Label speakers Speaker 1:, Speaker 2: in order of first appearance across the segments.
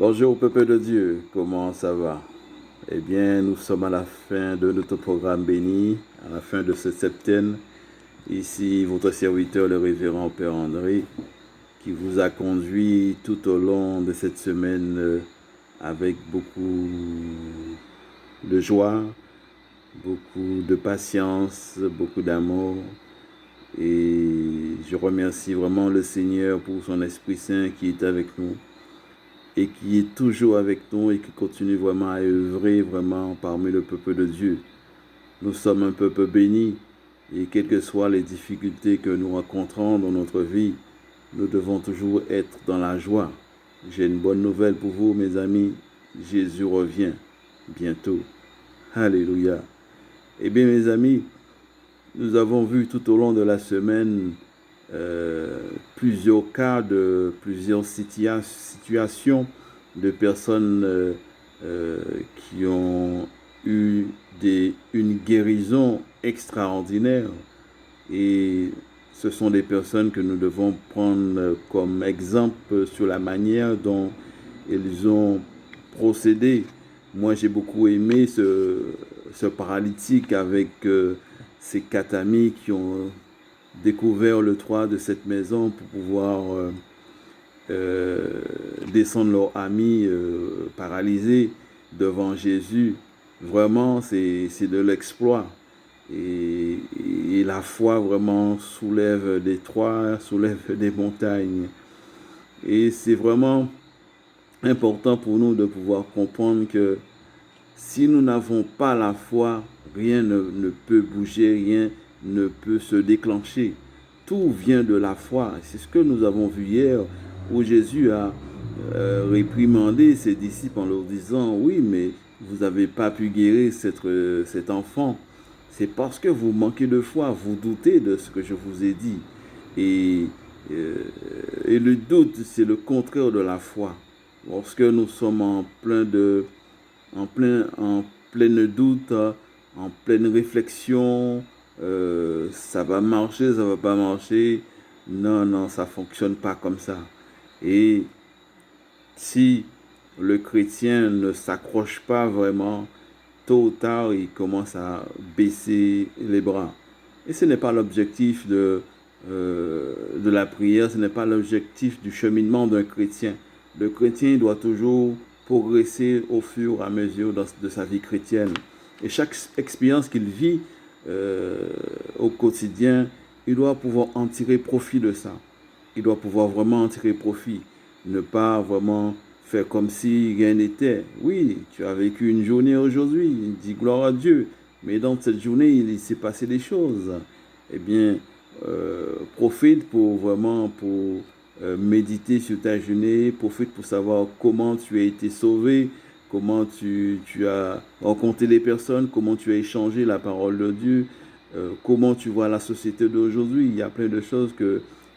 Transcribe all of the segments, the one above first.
Speaker 1: Bonjour peuple de Dieu, comment ça va? Eh bien, nous sommes à la fin de notre programme béni, à la fin de ce septaine. Ici, votre serviteur, le révérend Père André, qui vous a conduit tout au long de cette semaine avec beaucoup de joie, beaucoup de patience, beaucoup d'amour. Et je remercie vraiment le Seigneur pour son Esprit Saint qui est avec nous et qui est toujours avec nous et qui continue vraiment à œuvrer vraiment parmi le peuple de Dieu. Nous sommes un peuple béni et quelles que soient les difficultés que nous rencontrons dans notre vie, nous devons toujours être dans la joie. J'ai une bonne nouvelle pour vous, mes amis. Jésus revient bientôt. Alléluia. Eh bien, mes amis, nous avons vu tout au long de la semaine plusieurs cas de plusieurs situations de personnes qui ont eu une guérison extraordinaire. Et ce sont des personnes que nous devons prendre comme exemple sur la manière dont ils ont procédé. Moi, j'ai beaucoup aimé ce paralytique avec ces 4 amis qui ont découvert le toit de cette maison pour pouvoir descendre leur ami paralysé devant Jésus. Vraiment, c'est de l'exploit. Et la foi vraiment soulève des toits, soulève des montagnes. Et c'est vraiment important pour nous de pouvoir comprendre que si nous n'avons pas la foi, rien ne peut bouger, rien ne peut se déclencher. Tout vient de la foi. C'est ce que nous avons vu hier, où Jésus a réprimandé ses disciples en leur disant, oui, mais vous n'avez pas pu guérir cet enfant. C'est parce que vous manquez de foi, vous doutez de ce que je vous ai dit. Et, et le doute, c'est le contraire de la foi. Lorsque nous sommes en plein doute, en pleine réflexion, ça va marcher, ça va pas marcher. Non, non, ça fonctionne pas comme ça. Et si le chrétien ne s'accroche pas vraiment, tôt ou tard, il commence à baisser les bras. Et ce n'est pas l'objectif de la prière, ce n'est pas l'objectif du cheminement d'un chrétien. Le chrétien doit toujours progresser au fur et à mesure de sa vie chrétienne. Et chaque expérience qu'il vit au quotidien, il doit pouvoir en tirer profit de ça. Il doit pouvoir vraiment en tirer profit. Ne pas vraiment faire comme si rien n'était. Oui, tu as vécu une journée aujourd'hui, dis gloire à Dieu. Mais dans cette journée, il s'est passé des choses. Eh bien, profite pour vraiment méditer sur ta journée, profite pour savoir comment tu as été sauvé, comment tu as rencontré les personnes, comment tu as échangé la parole de Dieu, comment tu vois la société d'aujourd'hui. Il y a plein de choses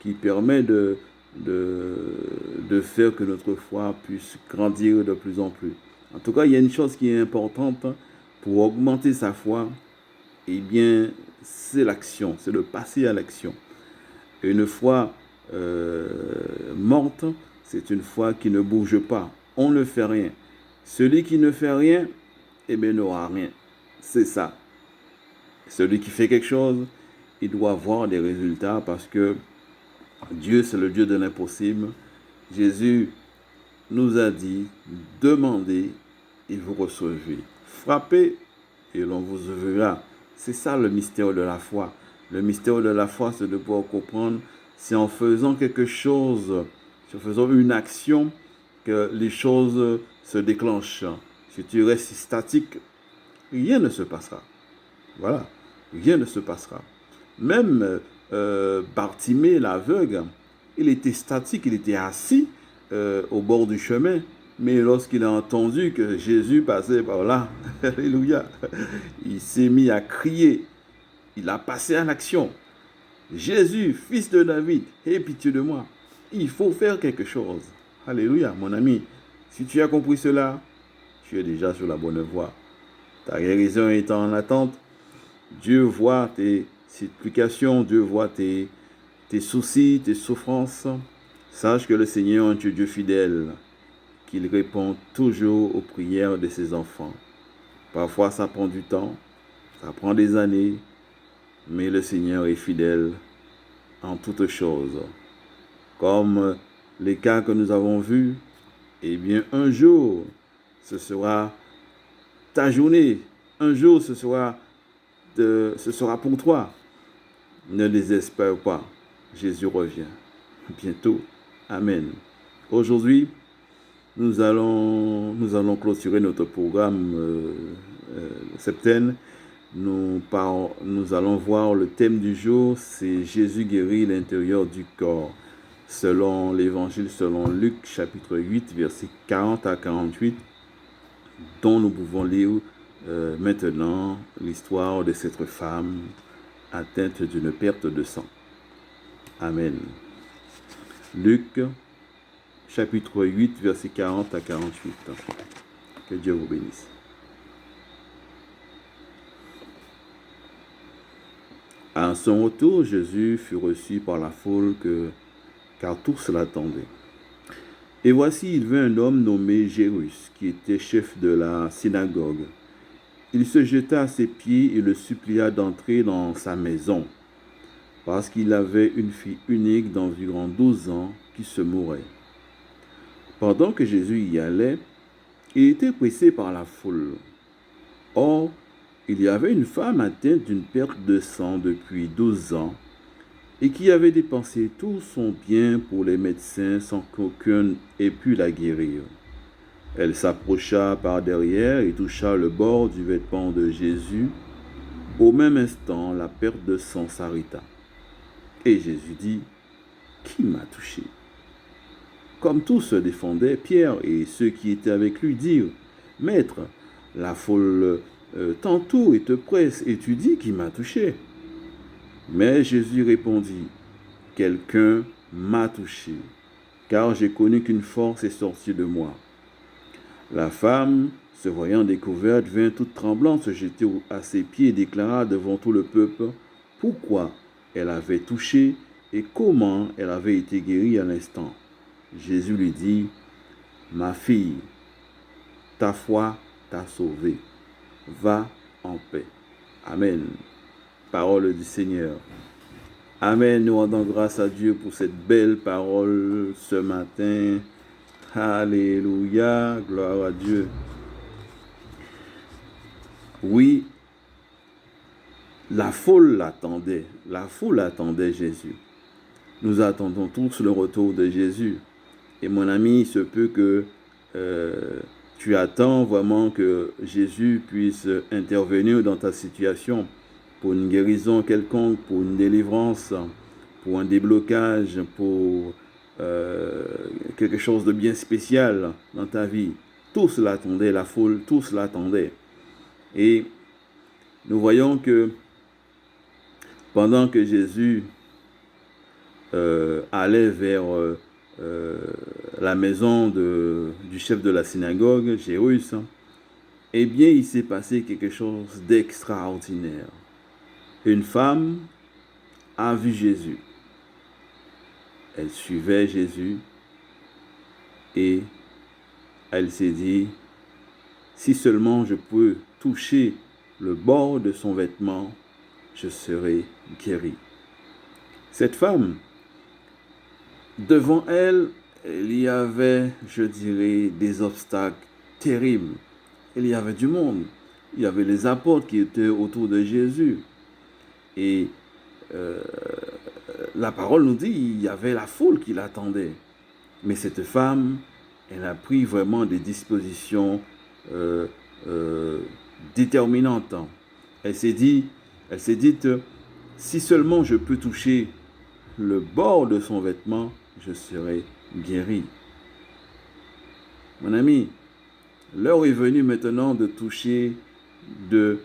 Speaker 1: qui permettent de faire que notre foi puisse grandir de plus en plus. En tout cas, il y a une chose qui est importante pour augmenter sa foi, eh bien, c'est l'action, c'est de passer à l'action. Une foi morte, c'est une foi qui ne bouge pas. On ne fait rien. Celui qui ne fait rien, eh bien, n'aura rien. C'est ça. Celui qui fait quelque chose, il doit avoir des résultats parce que Dieu, c'est le Dieu de l'impossible. Jésus nous a dit, demandez et vous recevez. Frappez et l'on vous ouvrira. C'est ça le mystère de la foi. Le mystère de la foi, c'est de pouvoir comprendre, c'est en faisant quelque chose, en faisant une action, que les choses se déclenchent. Si tu restes statique, rien ne se passera. Voilà, rien ne se passera. Même Bartimée, l'aveugle, il était statique, il était assis au bord du chemin. Mais lorsqu'il a entendu que Jésus passait par là, alléluia, il s'est mis à crier. Il a passé à l'action. Jésus, fils de David, aie pitié de moi. Il faut faire quelque chose. Alléluia, mon ami. Si tu as compris cela, tu es déjà sur la bonne voie. Ta guérison est en attente. Dieu voit tes supplications, Dieu voit tes soucis, tes souffrances. Sache que le Seigneur est un Dieu fidèle. qu'il répond toujours aux prières de ses enfants. Parfois, ça prend du temps, ça prend des années, mais le Seigneur est fidèle en toutes choses. Comme les cas que nous avons vus, eh bien, un jour, ce sera ta journée. Un jour, ce sera pour toi. Ne désespère pas. Jésus revient bientôt. Amen. Aujourd'hui, nous allons clôturer notre programme septaine. Nous allons voir le thème du jour, c'est Jésus guérit l'intérieur du corps. Selon l'évangile, selon Luc chapitre 8, versets 40 à 48, dont nous pouvons lire maintenant l'histoire de cette femme atteinte d'une perte de sang. Amen. Luc chapitre 8, versets 40 à 48. Que Dieu vous bénisse. À son retour, Jésus fut reçu par la foule car tous l'attendaient. Et voici, il vint un homme nommé Jairus, qui était chef de la synagogue. Il se jeta à ses pieds et le supplia d'entrer dans sa maison, parce qu'il avait une fille unique d'environ 12 ans qui se mourait. Pendant que Jésus y allait, il était pressé par la foule. Or, il y avait une femme atteinte d'une perte de sang depuis 12 ans et qui avait dépensé tout son bien pour les médecins sans qu'aucun ait pu la guérir. Elle s'approcha par derrière et toucha le bord du vêtement de Jésus. Au même instant, la perte de sang s'arrêta. Et Jésus dit, « Qui m'a touché ?» Comme tous se défendaient, Pierre et ceux qui étaient avec lui dirent, « Maître, la foule t'entoure et te presse, et tu dis qui m'a touché. » Mais Jésus répondit, « Quelqu'un m'a touché, car j'ai connu qu'une force est sortie de moi. » La femme, se voyant découverte, vint toute tremblante se jeter à ses pieds et déclara devant tout le peuple pourquoi elle avait touché et comment elle avait été guérie à l'instant. Jésus lui dit, « Ma fille, ta foi t'a sauvée. Va en paix. » Amen. Parole du Seigneur. Amen. Nous rendons grâce à Dieu pour cette belle parole ce matin. Alléluia. Gloire à Dieu. Oui, la foule l'attendait. La foule attendait Jésus. Nous attendons tous le retour de Jésus. Et mon ami, il se peut que tu attends vraiment que Jésus puisse intervenir dans ta situation pour une guérison quelconque, pour une délivrance, pour un déblocage, pour quelque chose de bien spécial dans ta vie. Tous l'attendaient, la foule, tous l'attendaient. Et nous voyons que pendant que Jésus allait vers la maison du chef de la synagogue, Jairus, eh bien, il s'est passé quelque chose d'extraordinaire. Une femme a vu Jésus. Elle suivait Jésus et elle s'est dit, si seulement je peux toucher le bord de son vêtement, je serai guérie. Cette femme, devant elle, il y avait, je dirais, des obstacles terribles. Il y avait du monde. Il y avait les apôtres qui étaient autour de Jésus. Et la parole nous dit, il y avait la foule qui l'attendait. Mais cette femme, elle a pris vraiment des dispositions déterminantes. Elle s'est dit, si seulement je peux toucher le bord de son vêtement, je serai guéri. Mon ami, l'heure est venue maintenant de toucher, de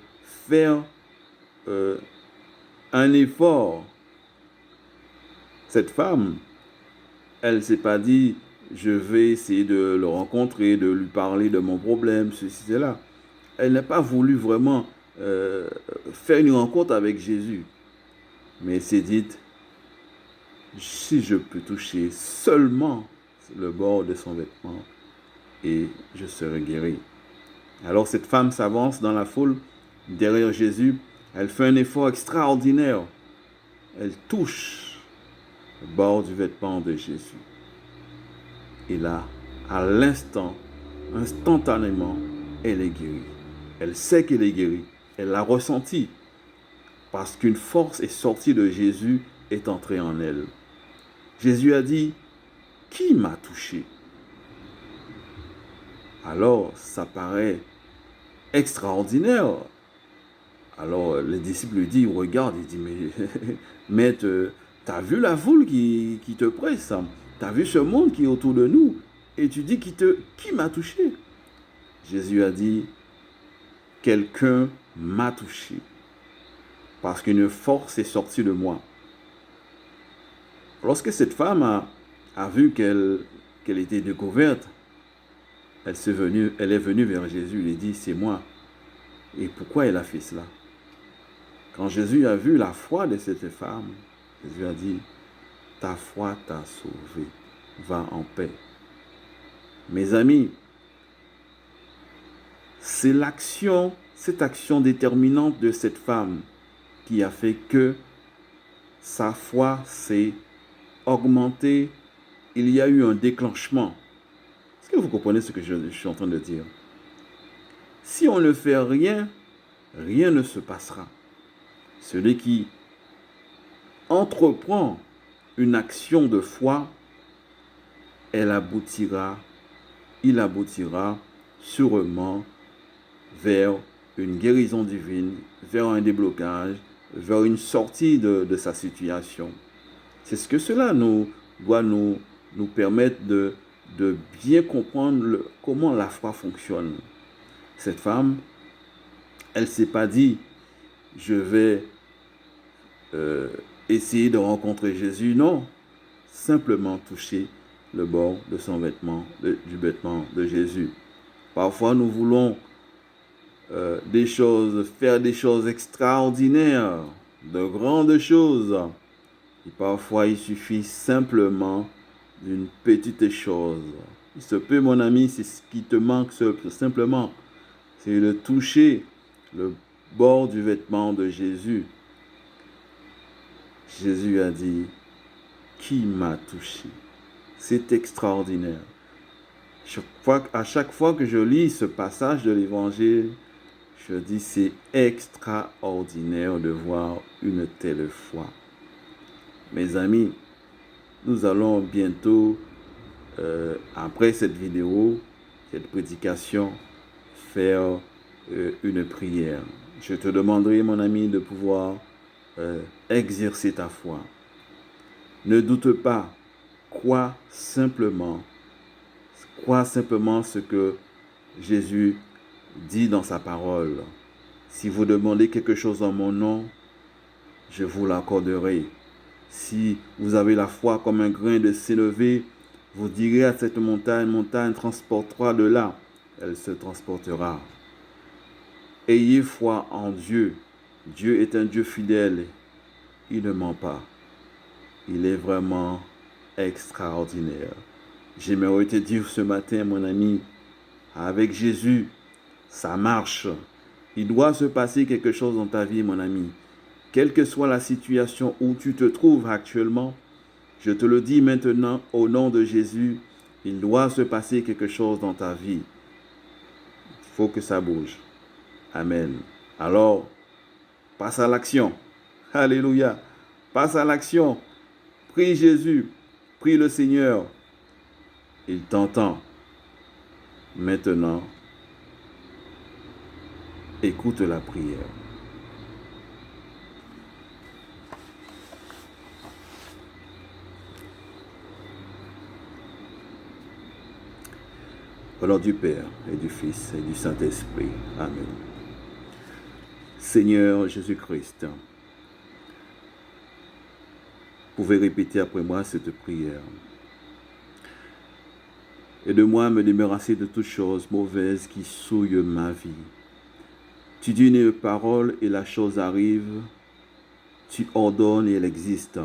Speaker 1: faire un effort. Cette femme, elle ne s'est pas dit, je vais essayer de le rencontrer, de lui parler de mon problème, ceci, cela. Elle n'a pas voulu vraiment faire une rencontre avec Jésus. Mais elle s'est dit, si je peux toucher seulement le bord de son vêtement, et je serai guéri. Alors cette femme s'avance dans la foule derrière Jésus. Elle fait un effort extraordinaire. Elle touche le bord du vêtement de Jésus. Et là, à l'instant, instantanément, elle est guérie. Elle sait qu'elle est guérie. Elle l'a ressenti. Parce qu'une force est sortie de Jésus, est entrée en elle. Jésus a dit, « Qui m'a touché ?» Alors, ça paraît extraordinaire. Alors, les disciples lui disent, regarde, il dit, mais t'as vu la foule qui te presse, t'as vu ce monde qui est autour de nous, et tu dis, qui m'a touché? Jésus a dit, quelqu'un m'a touché, parce qu'une force est sortie de moi. Lorsque cette femme a vu qu'elle était découverte, elle est venue vers Jésus, elle a dit, c'est moi. Et pourquoi elle a fait cela? Quand Jésus a vu la foi de cette femme, Jésus a dit, ta foi t'a sauvé, va en paix. Mes amis, c'est cette action déterminante de cette femme qui a fait que sa foi s'est augmentée. Il y a eu un déclenchement. Est-ce que vous comprenez ce que je suis en train de dire? Si on ne fait rien, rien ne se passera. Celui qui entreprend une action de foi, il aboutira sûrement vers une guérison divine, vers un déblocage, vers une sortie de sa situation. C'est ce que cela doit nous permettre de bien comprendre comment la foi fonctionne. Cette femme, elle ne s'est pas dit, je vais essayer de rencontrer Jésus. Non, simplement toucher le bord de son vêtement, du vêtement de Jésus. Parfois, nous voulons faire des choses extraordinaires, de grandes choses. Et parfois, il suffit simplement d'une petite chose. Il se peut, mon ami, c'est ce qui te manque simplement. C'est de toucher le bord du vêtement de Jésus. Jésus a dit, qui m'a touché? C'est extraordinaire. À chaque fois que je lis ce passage de l'Évangile, je dis, c'est extraordinaire de voir une telle foi. Mes amis, nous allons bientôt, après cette vidéo, cette prédication, faire une prière. Je te demanderai, mon ami, de pouvoir exercer ta foi. Ne doute pas, crois simplement ce que Jésus dit dans sa parole. Si vous demandez quelque chose en mon nom, je vous l'accorderai. Si vous avez la foi comme un grain de sénévé, vous direz à cette montagne, transporte-toi de là, elle se transportera. Ayez foi en Dieu. Dieu est un Dieu fidèle. Il ne ment pas. Il est vraiment extraordinaire. J'aimerais te dire ce matin, mon ami, avec Jésus, ça marche. Il doit se passer quelque chose dans ta vie, mon ami. Quelle que soit la situation où tu te trouves actuellement, je te le dis maintenant au nom de Jésus, il doit se passer quelque chose dans ta vie. Il faut que ça bouge. Amen. Alors, passe à l'action. Alléluia. Passe à l'action. Prie Jésus. Prie le Seigneur. Il t'entend. Maintenant, écoute la prière. Au nom du Père et du Fils et du Saint-Esprit. Amen. Seigneur Jésus-Christ, vous pouvez répéter après moi cette prière. Aide-moi à me débarrasser de toutes choses mauvaises qui souillent ma vie. Tu dis une parole et la chose arrive. Tu ordonnes et elle existe.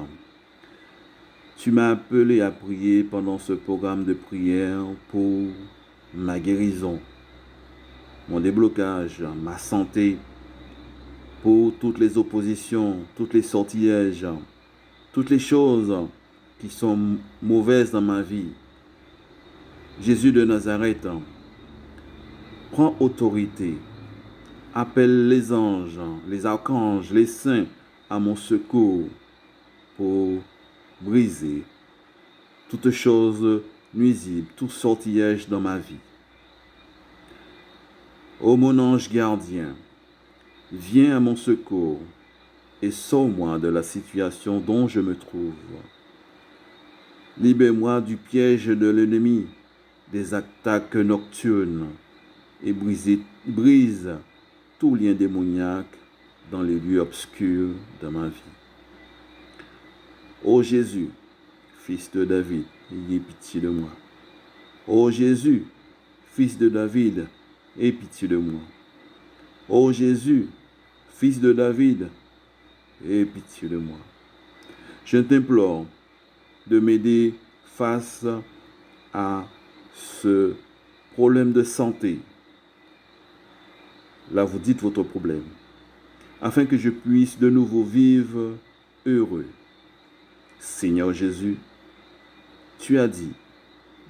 Speaker 1: Tu m'as appelé à prier pendant ce programme de prière pour ma guérison, mon déblocage, ma santé, pour toutes les oppositions, toutes les sortilèges, toutes les choses qui sont mauvaises dans ma vie. Jésus de Nazareth, prends autorité, appelle les anges, les archanges, les saints à mon secours pour briser toutes choses nuisibles, tout sortilège dans ma vie. Ô mon ange gardien, viens à mon secours et sauve-moi de la situation dont je me trouve. Libère-moi du piège de l'ennemi, des attaques nocturnes et brise tout lien démoniaque dans les lieux obscurs de ma vie. Ô Jésus, fils de David, ayez pitié de moi. Ô Jésus, fils de David, aie pitié de moi. Ô Jésus, fils de David, aie pitié de moi. Je t'implore de m'aider face à ce problème de santé. Là, vous dites votre problème, afin que je puisse de nouveau vivre heureux. Seigneur Jésus, tu as dit,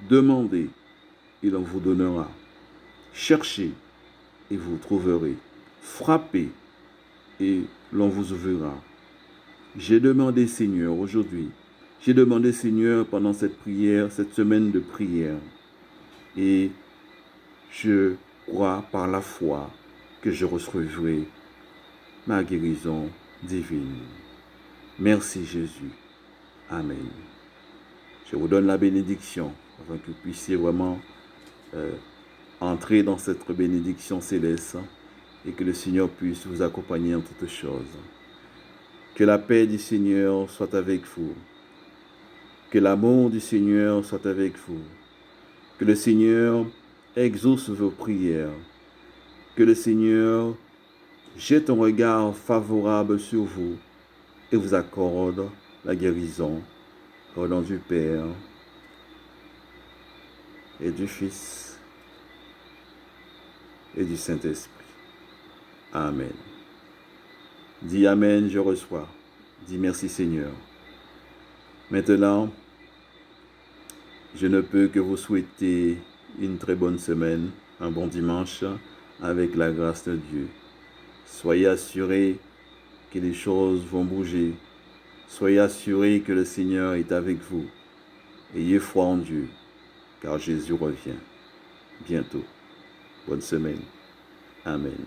Speaker 1: demandez, il en vous donnera. Cherchez et vous trouverez. Frappez et l'on vous ouvrira. J'ai demandé, Seigneur, aujourd'hui. J'ai demandé, Seigneur, pendant cette prière, cette semaine de prière. Et je crois par la foi que je recevrai ma guérison divine. Merci Jésus. Amen. Je vous donne la bénédiction afin que vous puissiez vraiment entrer dans cette bénédiction céleste et que le Seigneur puisse vous accompagner en toutes choses. Que la paix du Seigneur soit avec vous. Que l'amour du Seigneur soit avec vous. Que le Seigneur exauce vos prières. Que le Seigneur jette un regard favorable sur vous et vous accorde la guérison au nom du Père et du Fils et du Saint-Esprit. Amen. Dis Amen, je reçois. Dis merci Seigneur. Maintenant, je ne peux que vous souhaiter une très bonne semaine, un bon dimanche, avec la grâce de Dieu. Soyez assurés que les choses vont bouger. Soyez assurés que le Seigneur est avec vous. Ayez foi en Dieu, car Jésus revient bientôt. Bonne semaine. Amen.